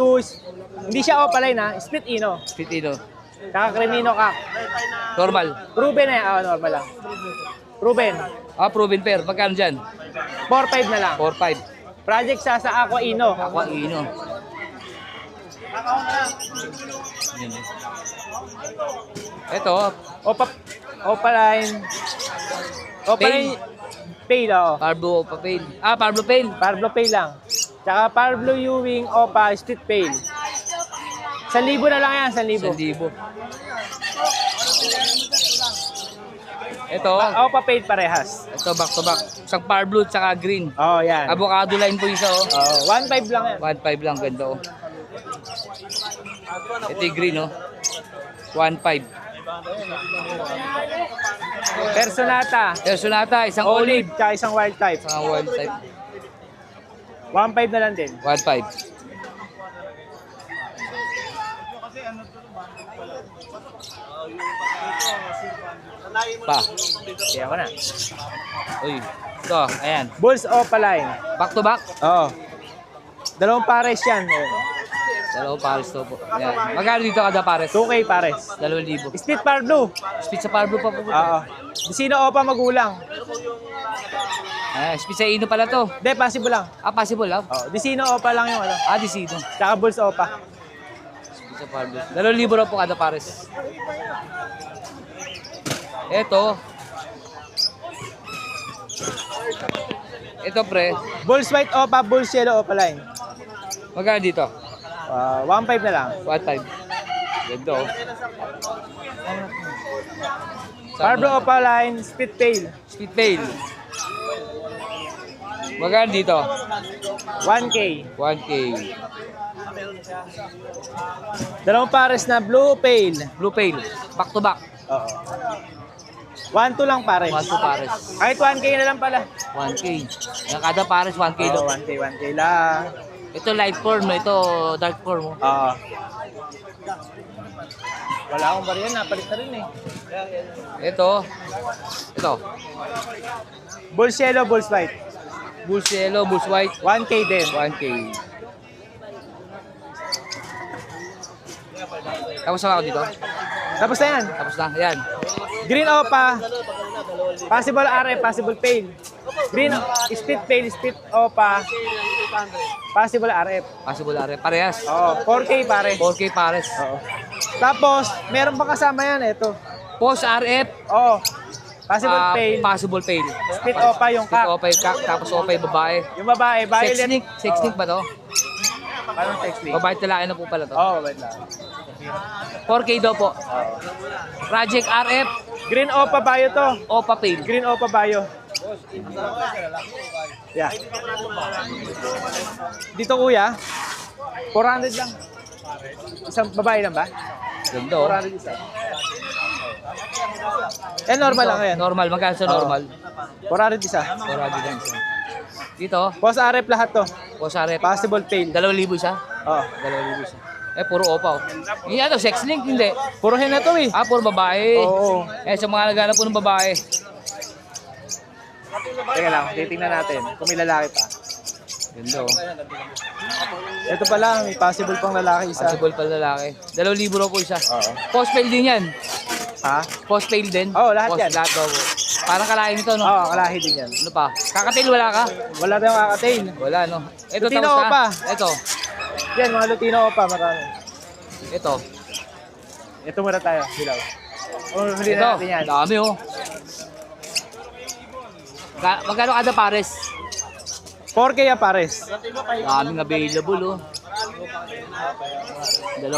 [SPEAKER 5] Hindi siya opaline ha, split ino.
[SPEAKER 1] Pitino.
[SPEAKER 5] Kaka Cremino kak.
[SPEAKER 1] Normal.
[SPEAKER 5] Proven na yan, normal lang. Proven.
[SPEAKER 1] Proven pair. Magkano dyan?
[SPEAKER 5] 4-5 na lang.
[SPEAKER 1] 4-5.
[SPEAKER 5] Project sa Aqua Ino.
[SPEAKER 1] Aqua Ino. Yan. Ito,
[SPEAKER 5] Opaline. Opaline. Paid, oo.
[SPEAKER 1] Parblo Papail. Parblo Pail.
[SPEAKER 5] Parblo Pay lang. Tsaka Parblo Ewing, Opa, Split Pail. 1,000 na lang yan, 1,000.
[SPEAKER 1] 1,000. Ito,
[SPEAKER 5] Opa paid parehas.
[SPEAKER 1] ito back to back. Isang Parblo tsaka green.
[SPEAKER 5] Oo, yan.
[SPEAKER 1] Avocado line po isa, oh.
[SPEAKER 5] 1,500 lang yan.
[SPEAKER 1] 1.5 lang, ganda, oh. Ito yung green, oh. 1.5.
[SPEAKER 5] Personata.
[SPEAKER 1] Sonata, isang olive.
[SPEAKER 5] Tsaka isang wild type.
[SPEAKER 1] Isang wild type.
[SPEAKER 5] 1,500 na lang din.
[SPEAKER 1] 1.5. Pa.
[SPEAKER 5] Kaya ko na.
[SPEAKER 1] Uy. Ito, ayan.
[SPEAKER 5] Bulls Opaline.
[SPEAKER 1] Back to back.
[SPEAKER 5] Oo. Dalawang pares yan.
[SPEAKER 1] Dalawang pares to po. Ayan. Magkano dito kada pares?
[SPEAKER 5] 2K pares.
[SPEAKER 1] 2,000.
[SPEAKER 5] Split Parblo.
[SPEAKER 1] Speed sa Parblo pa po.
[SPEAKER 5] Oo. Sino Opa magulang?
[SPEAKER 1] Speed sa Ino pala to.
[SPEAKER 5] Hindi, possible lang.
[SPEAKER 1] Possible lang.
[SPEAKER 5] Oo. Sino Opa lang yung ano.
[SPEAKER 1] Decido.
[SPEAKER 5] Tsaka Bulls Opa.
[SPEAKER 1] Speed sa Parblo. 2,000 raw po kada pares. Ito. Ito pre.
[SPEAKER 5] Bulls White Opa, Bulls Yellow Opaline.
[SPEAKER 1] Magkano dito?
[SPEAKER 5] 1,500 na lang.
[SPEAKER 1] 1.5. Ganda, oh.
[SPEAKER 5] Parblo Opaline, Split Tail.
[SPEAKER 1] Speed fail. Magkano dito?
[SPEAKER 5] 1K.
[SPEAKER 1] 1K.
[SPEAKER 5] Dalawang pares na Blue Pale.
[SPEAKER 1] Blue fail. Back to back.
[SPEAKER 5] Oo. 1-2 lang pares.
[SPEAKER 1] 1 to pares.
[SPEAKER 5] Kahit 1K na lang pala.
[SPEAKER 1] 1K. Yung kada pares 1K
[SPEAKER 5] Oo,
[SPEAKER 1] daw.
[SPEAKER 5] 1K lang.
[SPEAKER 1] Ito light form, ito dark form.
[SPEAKER 5] Oo. Wala akong bariyan, napalit na rin eh.
[SPEAKER 1] Ito. Ito.
[SPEAKER 5] Bulls Yellow, Bulls White.
[SPEAKER 1] Bulls yellow, bulls white.
[SPEAKER 5] 1K din.
[SPEAKER 1] 1K. Tapos na ako dito.
[SPEAKER 5] Tapos na yan.
[SPEAKER 1] Tapos na. Ayan.
[SPEAKER 5] Green Opa. Possible RF, possible Pale. Green, Split Pale, Split Opa. Possible RF.
[SPEAKER 1] Possible are. Parehas.
[SPEAKER 5] Oo, 4K pare.
[SPEAKER 1] 4K pares.
[SPEAKER 5] Oo. Tapos, meron pa kasama yan, ito.
[SPEAKER 1] Post RF.
[SPEAKER 5] Oo. Possible Pale.
[SPEAKER 1] Possible fail.
[SPEAKER 5] Split Opa yung
[SPEAKER 1] Split
[SPEAKER 5] kak.
[SPEAKER 1] opa yung kak. Tapos opa yung babae.
[SPEAKER 5] Yung babae,
[SPEAKER 1] Sex
[SPEAKER 5] violet.
[SPEAKER 1] sneak. Sex sneak ba to?
[SPEAKER 5] Parang sex link.
[SPEAKER 1] Babae talaki na po pala to.
[SPEAKER 5] Oo, wait lang.
[SPEAKER 1] 4K daw po. Project RF.
[SPEAKER 5] Green Opa Bayo to.
[SPEAKER 1] Opa fail.
[SPEAKER 5] Green Opa Bayo. Yeah. Dito kuya, 400 lang. Isang babae lang ba?
[SPEAKER 1] Ganda, oh.
[SPEAKER 5] 400 isa. Normal lang yan.
[SPEAKER 1] Normal. Magkano sa normal?
[SPEAKER 5] 400 isa.
[SPEAKER 1] 400 lang siya. Dito.
[SPEAKER 5] Post RF lahat to.
[SPEAKER 1] Post RF.
[SPEAKER 5] Possible fail.
[SPEAKER 1] 2,000 siya.
[SPEAKER 5] Oh.
[SPEAKER 1] 2,000 siya. Puro opa, oh. Yung ano, sex link, hindi.
[SPEAKER 5] Puro hen na to eh.
[SPEAKER 1] Puro babae.
[SPEAKER 5] Oo.
[SPEAKER 1] Sa mga naghanap po ng babae.
[SPEAKER 5] Teka lang, titingnan natin kung may lalaki pa.
[SPEAKER 1] Ganda, oh.
[SPEAKER 5] Ito pala, may possible pang lalaki isa.
[SPEAKER 1] Possible pala lalaki. 2,000 raw po siya.
[SPEAKER 5] Oo.
[SPEAKER 1] Post fail din yan.
[SPEAKER 5] Ha?
[SPEAKER 1] Post fail din.
[SPEAKER 5] Oo, lahat yan.
[SPEAKER 1] Lahat daw po. Parang kalahin ito, no?
[SPEAKER 5] Oo, kalahi din yan.
[SPEAKER 1] Ano pa? Kakatil wala ka?
[SPEAKER 5] Wala tayong kakatail.
[SPEAKER 1] Wala, no? Ito,
[SPEAKER 5] Lutino
[SPEAKER 1] tapos na.
[SPEAKER 5] opa.
[SPEAKER 1] Ito.
[SPEAKER 5] Yan, mga Lutino pa, marami.
[SPEAKER 1] Ito.
[SPEAKER 5] Ito muna tayo, hilaw. Huli
[SPEAKER 1] Ito.
[SPEAKER 5] na natin yan.
[SPEAKER 1] Dami, oh. Magkano kada pares?
[SPEAKER 5] 4K yan pares.
[SPEAKER 1] Daming available, oh. 2, 3,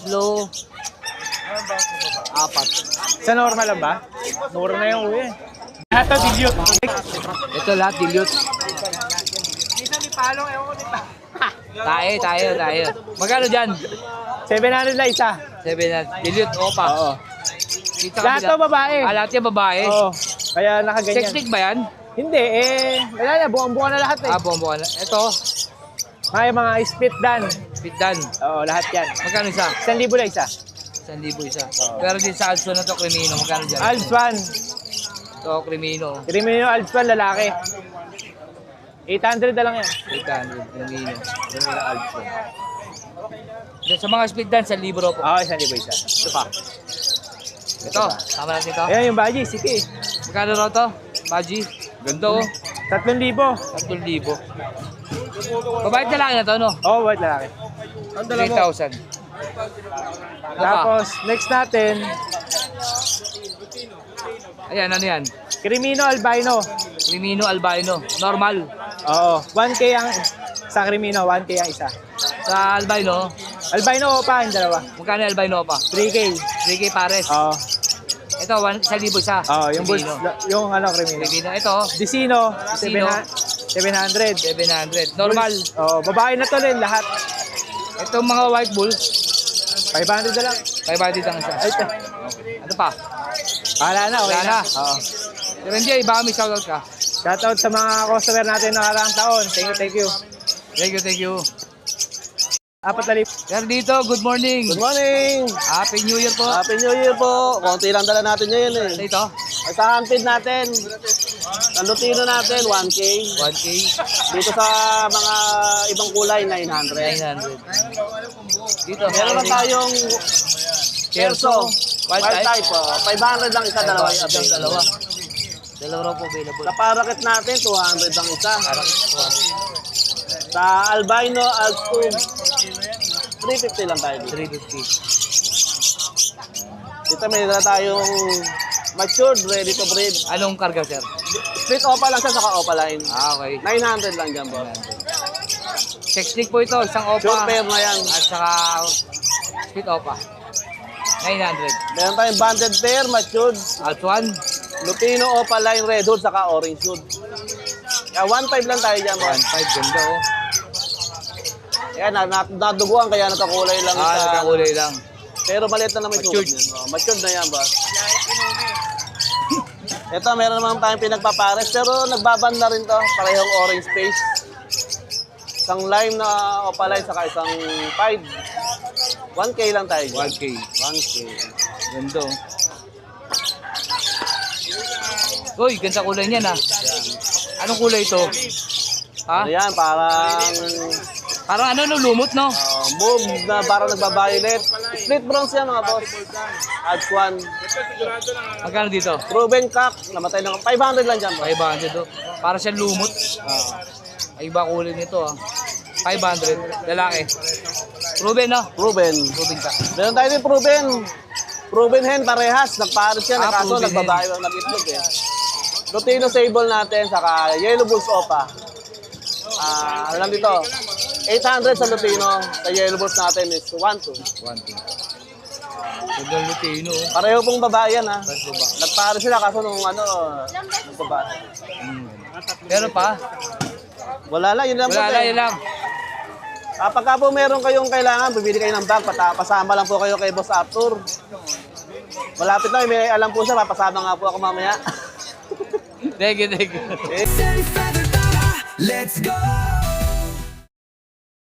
[SPEAKER 1] 4.
[SPEAKER 5] Sa normal lang ba? Mura na yung uwi. Ito, dilute.
[SPEAKER 1] Ito lahat dilute.
[SPEAKER 5] Minsan ni Palong, ewan ko ni
[SPEAKER 1] Tayo. Magkano dyan?
[SPEAKER 5] 700 lang isa.
[SPEAKER 1] 7 na. Dilute, opa.
[SPEAKER 5] Oo.
[SPEAKER 1] Dito
[SPEAKER 5] Lahat to babae.
[SPEAKER 1] Lahat yung babae.
[SPEAKER 5] Oo. Kaya nakaganyan.
[SPEAKER 1] Sex stick ba yan?
[SPEAKER 5] Hindi, wala na, buwang-buwang na lahat eh.
[SPEAKER 1] Buwan na. Ito,
[SPEAKER 5] May mga split dan.
[SPEAKER 1] pitdan.
[SPEAKER 5] Oo, lahat yan.
[SPEAKER 1] Magkano isa?
[SPEAKER 5] 1,000 lang isa.
[SPEAKER 1] 1,000 isa. Pero din sa Alpso na to, Crimino. Magkano dyan?
[SPEAKER 5] Alps 1.
[SPEAKER 1] Ito, Crimino.
[SPEAKER 5] Crimino Alps 1, lalaki. 800 na lang yan.
[SPEAKER 1] 800, Crimino. Crimino Alpso. Sa mga speed dance, 1,000 po.
[SPEAKER 5] Oo, 1,000 isa. Ito pa.
[SPEAKER 1] Ito, tama natin ito.
[SPEAKER 5] Ayan yung baji, sige.
[SPEAKER 1] Magkano raw to? Baji. Ganda oh.
[SPEAKER 5] 3,000.
[SPEAKER 1] 3,000. Babayad na lang na to, no?
[SPEAKER 5] Oo, white lalaki.
[SPEAKER 1] 3,000.
[SPEAKER 5] Tapos, next natin,
[SPEAKER 1] Ayan, ano yan?
[SPEAKER 5] Crimino Albino.
[SPEAKER 1] Crimino Albino. Normal.
[SPEAKER 5] Oo, 1K ang sa Crimino, 1K ang isa.
[SPEAKER 1] Sa Albino,
[SPEAKER 5] Albino pa, yung dalawa.
[SPEAKER 1] magkano yung Albino pa?
[SPEAKER 5] 3K.
[SPEAKER 1] 3K pares.
[SPEAKER 5] Oo.
[SPEAKER 1] Ito, 1,000 isa.
[SPEAKER 5] Oo, yung bulls,
[SPEAKER 1] Crimino.
[SPEAKER 5] yung ano, Crimino.
[SPEAKER 1] Crimino. Ito,
[SPEAKER 5] Dicino,
[SPEAKER 1] Dicino.
[SPEAKER 5] 700.
[SPEAKER 1] 700. Normal.
[SPEAKER 5] Oo, babae na to din lahat.
[SPEAKER 1] Itong mga white bull,
[SPEAKER 5] 500 na lang.
[SPEAKER 1] 500 ang isa.
[SPEAKER 5] Ay, ito.
[SPEAKER 1] Ano pa?
[SPEAKER 5] Wala na, okay
[SPEAKER 1] Wala
[SPEAKER 5] na.
[SPEAKER 1] na.
[SPEAKER 5] Oo.
[SPEAKER 1] Pero hindi, baka may shoutout ka.
[SPEAKER 5] Shoutout sa mga customer natin nakaraang taon. Thank you, thank you.
[SPEAKER 1] Thank you, thank you.
[SPEAKER 5] 4,000.
[SPEAKER 1] Sir dito, good morning.
[SPEAKER 3] Good morning!
[SPEAKER 1] Happy New Year po.
[SPEAKER 3] Happy New Year po! Konti lang dala natin ngayon eh.
[SPEAKER 1] Dito,
[SPEAKER 3] Sa handpid natin, ang Lutino natin, 1K.
[SPEAKER 1] 1K,
[SPEAKER 3] Dito sa mga ibang kulay, 900.
[SPEAKER 1] 900. Dito,
[SPEAKER 3] Meron na tayong Perso.
[SPEAKER 1] Wild
[SPEAKER 3] Wild
[SPEAKER 1] type.
[SPEAKER 3] type. 500 lang isa, dalawa yung available.
[SPEAKER 1] Dalawa. Dalawa raw po available.
[SPEAKER 3] Sa Paraket natin, 200 lang isa.
[SPEAKER 1] Parang
[SPEAKER 3] Sa Albino, Alstum, 350 lang tayo dito.
[SPEAKER 1] 350.
[SPEAKER 3] Dito may dala tayong matured, ready to breed.
[SPEAKER 1] Anong karga, sir?
[SPEAKER 3] Split opa lang siya, saka opaline.
[SPEAKER 1] Okay.
[SPEAKER 3] 900 lang dyan, boss.
[SPEAKER 1] Sex stick po ito, isang opa.
[SPEAKER 3] Sure pair na yan.
[SPEAKER 1] At saka split opa. 900.
[SPEAKER 3] Meron tayong banded pair, matured,
[SPEAKER 1] Alt 1,
[SPEAKER 3] Lutino, opaline, red hood, saka orange hood. Kaya 1.5 lang tayo dyan, boss.
[SPEAKER 1] 1.5, ganda oh.
[SPEAKER 3] Yan, naduguan kaya nakakulay lang sa...
[SPEAKER 1] Nakakulay lang.
[SPEAKER 3] Pero maliit na naman
[SPEAKER 1] Matured.
[SPEAKER 3] suot yan. Matured na yan, boss. Ito, meron naman tayong pinagpapares, pero nagbaban na rin to. Parehong orange face. Isang lime na opaline, saka isang 5. 1K lang tayo dyan.
[SPEAKER 1] 1K.
[SPEAKER 3] 1K.
[SPEAKER 1] Ganda oh. Uy, ganda kulay niyan ah. Anong kulay ito? Ha?
[SPEAKER 3] Ano yan, parang...
[SPEAKER 1] Parang ano, no, lumot no?
[SPEAKER 3] move na parang nagbabayonet. Split bronze yan, mga boss. Adds 1.
[SPEAKER 1] Magkano dito?
[SPEAKER 3] Proven cock. Namatay lang. 500 lang dyan, boss.
[SPEAKER 1] 500 oh. Para siyang lumot. Ay, iba kulay nito ah. 500. Lalaki. Proven no?
[SPEAKER 3] Proven.
[SPEAKER 1] Proven ka.
[SPEAKER 3] Meron tayo din proven. Proven hen, parehas. Nagpares yan. Kaso
[SPEAKER 1] proven
[SPEAKER 3] nagbabayo, nag-itlog eh. Lutino sable natin, saka yellow bulls opa. Ano lang dito? 800 sa Lutino. Sa yellow bulls natin is 1-2.
[SPEAKER 1] 1, 2. Ganda Lutino.
[SPEAKER 3] Pareho pong babae yan ha.
[SPEAKER 1] Tapos ba?
[SPEAKER 3] Nagpares sila kaso nung nagbabae.
[SPEAKER 1] Meron pa?
[SPEAKER 3] Wala lang, yun lang po.
[SPEAKER 1] Wala lang, yun lang.
[SPEAKER 3] Pagka po meron kayong kailangan, bibili kayo ng bag, pasama lang po kayo kay Boss Arthur. Malapit lang, may alam po siya, papasama nga po ako mamaya.
[SPEAKER 1] Thank you, thank you.
[SPEAKER 2] Let's go!